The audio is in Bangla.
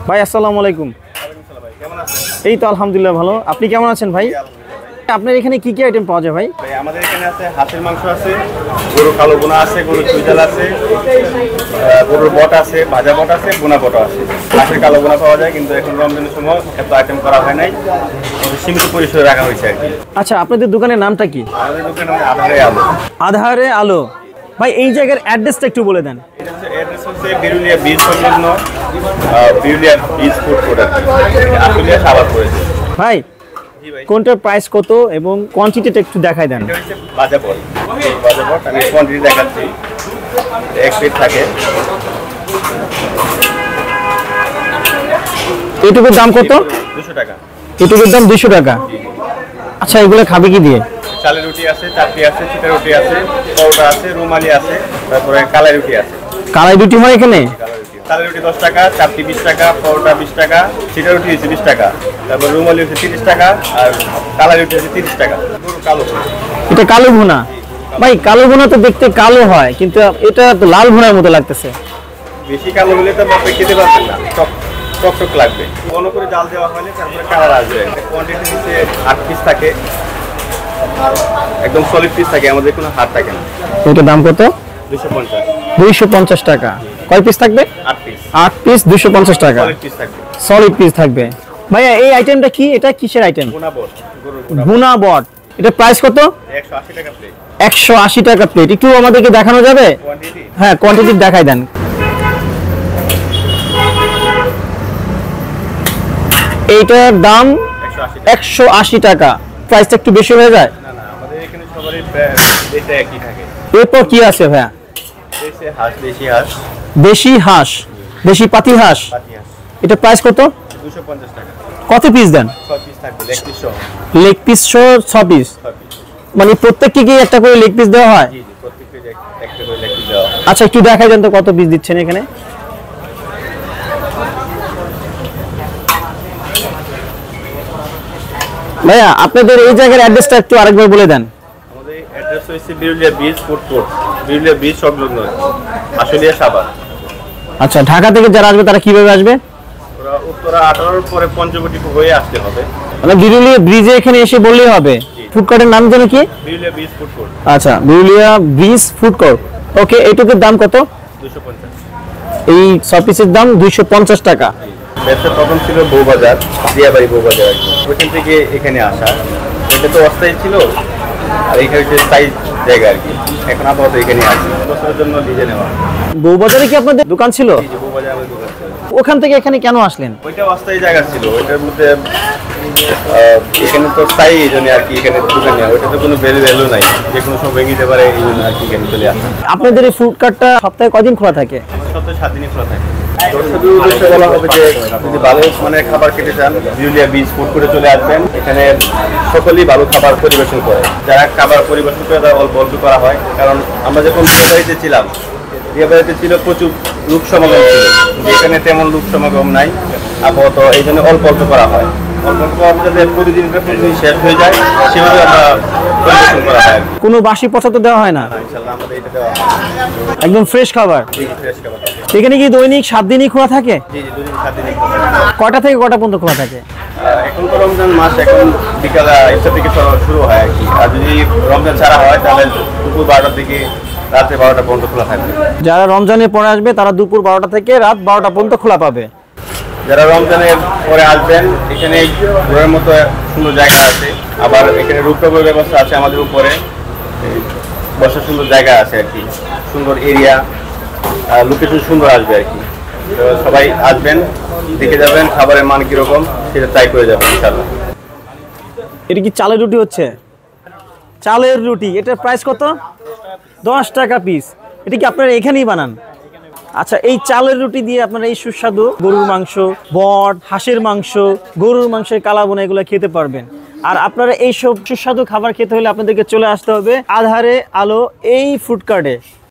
ভাই আসসালামু আলাইকুম। এই তো আলহামদুলিল্লাহ ভালো। আপনি কেমন আছেন ভাই? আপনার এখানে কি কি আইটেম পাওয়া যায় ভাই? আমাদের এখানে আছে হাঁসের মাংস আছে, গরুর কালো বোনা আছে, গরুর চুইঝাল আছে, গরুর বট আছে, ভাজা বট আছে, বোনা বট আছে। হাঁসের কালো বোনা পাওয়া যায়, কিন্তু এখন রমজানের সময় এত আইটেম করা হয় নাই, সীমিত পরিসরে রাখা হয়েছে আর কি। আচ্ছা, আপনাদের দোকানের নামটা কি? আমাদের দোকানে আধারে আলো। আধারে আলো। ভাই এই জায়গার অ্যাড্রেসটা একটু বলে দেন। অ্যাড্রেস হচ্ছে বিরুলিয়া বীজ সংলগ্ন, বিরুলিয়া বীজ ফুড কোর্ট, আশুলিয়া সাভার পড়েছে। ভাই কোনটার প্রাইস কত এবং কোয়ান্টিটিটা একটু দেখাই দেন। এটা হচ্ছে ভাজা বট। ভাজা বট আমি কোয়ান্টিটি দেখাচ্ছি। এক প্লেট থাকে। এটুকুর দাম কত? 200 টাকা। এটুকুর দাম 200 টাকা। আচ্ছা, এগুলো খাবে কি দিয়ে? চালের রুটি আছে, চাপটি আছে, চিটা রুটি আছে, পরোটা আছে, রুমালি আছে, তারপরে কালাই রুটি আছে। কালাই রুটি হয় এখানে? চালের রুটি 10 টাকা, চাপটি 20 টাকা, পরোটা 20 টাকা, চিটা রুটি হচ্ছে 20 টাকা, তারপর রুমালি হচ্ছে 30 টাকা, আর কালাই রুটি হচ্ছে 30 টাকা। কালো এটা কালো ভুনা। ভাই কালো ভুনা তো দেখতে কালো হয়, কিন্তু এটা তো লাল ভুনার মতো লাগতেছে। বেশি কালো হলে তো আপনি খেতে পারবেন না, টক লাগবে। ঘন করে জাল দেওয়া হলে তারপরে কালার আসবে। কোয়ান্টিটি হচ্ছে 8 পিস থাকে, একদম সলিড পিস থাকে, আমাদের কোনো হাত থাকে না। এটার দাম কত? 250। 250 টাকা। কয় পিস থাকবে? 8 পিস। 8 পিস 250 টাকা। সলিড পিস থাকবে। সলিড পিস থাকবে। ভাইয়া এই আইটেমটা কি? এটা কিসের আইটেম? ভুনা বট, ভুনা বট। এটা প্রাইস কত? 180 টাকা প্লেট। 180 টাকা প্লেট। একটু আমাদেরকে দেখানো যাবে? কোয়ান্টিটি? হ্যাঁ, কোয়ান্টিটি দেখাই দেন। এইটার দাম 180 টাকা। প্রাইসটা একটু বেশি হয়ে যায়? না না, আমাদের এখানে সবারই এটা একই থাকে। এরপর কি আছে ভাইয়া? দেশি হাঁস, দেশি হাঁস, দেশি হাঁস, দেশি পাতি হাঁস। পাতি হাঁস। এটা প্রাইস কত? 250 টাকা। কত পিস দেন? 6 পিস থাকবে, লেগ পিস সহ। লেগ পিস সহ 6 পিস। 6 পিস। মানে প্রত্যেককে কি একটা করে লেগ পিস দেওয়া হয়? জি জি, প্রত্যেককে একটা করে লেগ পিস দেওয়া হয়। আচ্ছা, একটু দেখাই দেন তো কত পিস দিচ্ছেন এখানে। ভাইয়া আপনাদের এই জায়গার অ্যাড্রেসটা একটু আরেকবার বলে দেন। আমাদের অ্যাড্রেস হচ্ছে বিরুলিয়া বীজ ফুড কোর্ট, বিরুলিয়া বীজ সংলগ্ন, আশুলিয়া সাভার। আচ্ছা, ঢাকা থেকে যারা আসবে তারা কিভাবে আসবে? ওরা উত্তরা 18 পরে পঞ্চবটি হয়ে আসতে হবে। মানে বিরুলিয়া ব্রিজে এখানে এসে বললেই হবে। ফুড কোর্টের নাম জানো কি? বিরুলিয়া বীজ ফুড কোর্ট। আচ্ছা, বিরুলিয়া ব্রিজ ফুড কোর্ট। ওকে, এইটুকুর দাম কত? 250। এই 6 পিসের দাম 250 টাকা। ব্যবসা প্রথম ছিল বউবাজার, দিয়াবাড়ি বউবাজার আর কি। ওইখান থেকে এখানে আসা। এটা তো অস্থায়ী ছিল, আর এখানে হচ্ছে স্থায়ী জায়গা আর কি। এখন আপাতত এখানে আসি, বছরের জন্য লিজে নেওয়া। বউবাজারে কি আপনাদের দোকান ছিল? এই যে বউবাজার আমাদের দোকান ছিল। ওখান থেকে এখানে কেন আসলেন? ওইটা অস্থায়ী জায়গা ছিল, ওইটার মধ্যে এখানে তো স্থায়ী, এই জন্য আর কি এখানে দোকান নেওয়া। ওইটা তো কোনো ভ্যালু নাই, যে কোনো সময় ভেঙে দিতে পারে, এই জন্য আর কি এখানে চলে আসা। আপনাদের এই ফুড কার্টটা সপ্তাহে কয়দিন খোলা থাকে? সপ্তাহে 7 দিনই খোলা থাকে। দর্শকদের উদ্দেশ্যে বলা হবে যে যদি ভালো মানের খাবার খেতে চান, বিরুলিয়া বীজ ফুড করে চলে আসবেন। এখানে সকলেই ভালো খাবার পরিবেশন করে। যারা খাবার পরিবেশন করে তারা অল্প অল্প করা হয়, কারণ আমরা যখন বিয়েবাড়িতে ছিলাম, বিয়েবাড়িতে ছিল প্রচুর লোক সমাগম ছিল, এখানে তেমন লোক সমাগম নাই আপাতত, এই জন্য অল্প অল্প করা হয়। অল্প অল্প যাতে প্রতিদিন শেষ হয়ে যায় সেভাবে আমরা পরিবেশন করা হয়। কোনো বাসি পচা তো দেওয়া হয় না? ইনশাআল্লাহ আমাদের এটা দেওয়া হয়। একদম ফ্রেশ খাবার। ফ্রেশ খাবার। এখানে কি দৈনিক 7 দিনই খোলা থাকে? জি জি, 2 দিন 7 দিন। কয়টা থেকে কয়টা পর্যন্ত খোলা থাকে? এখন তো রমজান মাস, এখন বিকাল 1টা থেকে শুরু হয় আর কি। আর যদি রমজান ছাড়া হয় তাহলে দুপুর 12টা থেকে রাতে 12টা পর্যন্ত খোলা থাকবে। যারা রমজানের পরে আসবে তারা দুপুর 12টা থেকে রাত 12টা পর্যন্ত খোলা পাবে। যারা রমজানের পরে আসবেন, এখানে ঘোরার মতো সুন্দর জায়গা আছে, আবার এখানে রূপটপের ব্যবস্থা আছে আমাদের উপরে, বসার সুন্দর জায়গা আছে আর কি, সুন্দর এরিয়া, লোকেশন সুন্দর আসবে আর কি। তো সবাই আসবেন, দেখে যাবেন খাবারের মান কীরকম, সেটা ট্রাই করে যাবেন ইনশাআল্লাহ। এটা কি চালের রুটি হচ্ছে? চালের রুটি। এটার প্রাইস কত? 10 টাকা পিস। এটা কি আপনারা এখানেই বানান? আচ্ছা, এই চালের রুটি দিয়ে আপনারা এই সুস্বাদু গরুর মাংস, বট, হাঁসের মাংস, গরুর মাংসের কালাবোনা এগুলো খেতে পারবেন। আর আপনারা এই সব সুস্বাদু খাবার খেতে হলে আপনাদেরকে চলে আসতে হবে আধারে আলো এই ফুড কার্টে।